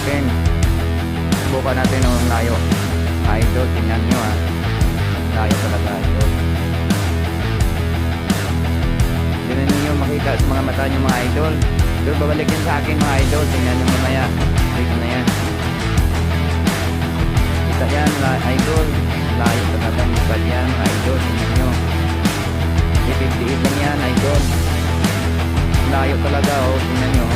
natin. Subukan natin ang layo. Idol, tingnan nyo ha. Layo talaga idol. Tingnan ninyo makita sa mga mata nyo mga idol. Idol, babalik yan sa akin mga idol. Tingnan nyo mamaya. Ito na yan. Kita yan idol. Layo talaga lipad yan mga idol. Tingnan nyo. 58 lang yan idol. Layo talaga oh. Tingnan nyo.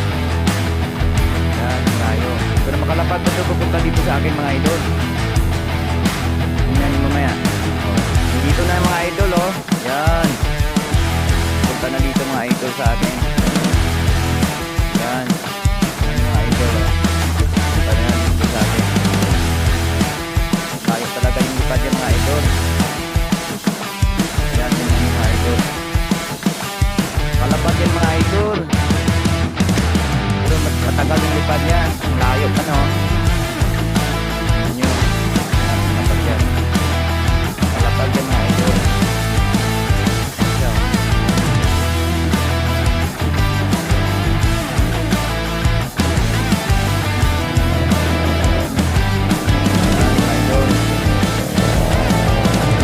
Yan, layo. Pero makalapad pa ito pupunta dito sa akin mga idol. Tingnan nyo mamaya. Dito na mga idol oh. Yan. Punta na dito mga idol sa akin. Yan. Yan mga idol oh. Punta na dito sa akin. Layo talaga yung lipad yan mga idol. Yan, tingnan nyo mga idol. Malapad yan mga idol. Pero matagal yung lipad yan. Layo pa no. Tingnan nyo. Malapad yan. Malapad yan mga idol. Yan.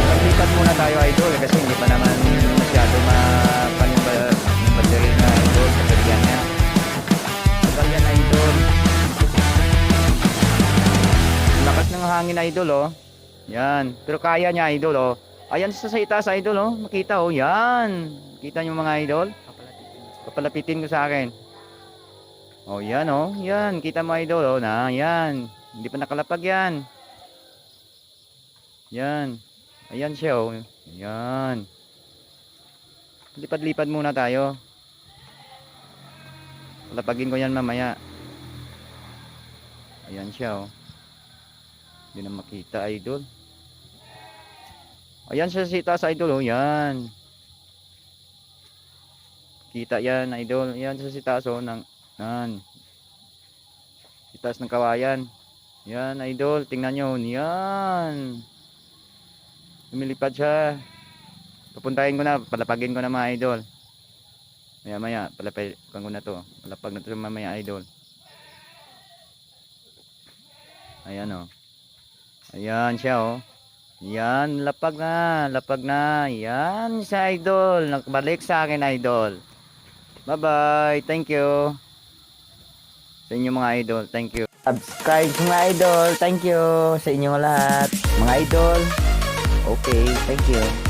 Paglipat muna tayo idol kasi hindi pa naman masyado mapanimba yung battery na idol. Bateryan niya. Tagal yan idol. Lakas ng hangin idol oh. Yan. Pero kaya niya idol oh. Ayan sa itaas idol oh. Makita oh. Yan. Kita nyo mga idol. Papalapitin ko sa akin. Oh yan oh. Yan. Kita mo idol oh. Na yan. Hindi pa nakalapag yan. Yan. Ayan siya oh. Yan. Lipad-lipad muna tayo. Palapagin ko yan mamaya. Ayan siya oh. Hindi na makita idol. Ayan siya sa itaas idol oh. Yan. Kita yan idol. Ayan siya sa itaas oh. Yan. Itaas ng kawayan. Yan idol. Tingnan nyo. Yan. Lumilipad siya. Papuntahin ko na. Palapagin ko na mga idol. Maya maya. Palapagin ko na to. Palapag na to mamaya idol. Ayan oh. Ayan siya oh. Yan. Lapag na. Lapag na. Yan sa idol. Nakabalik sa akin idol. Bye bye. Thank you. Sa inyo mga idol. Thank you. Subscribe mga idol. Thank you. Sa inyo lahat. Mga idol. Okay, thank you.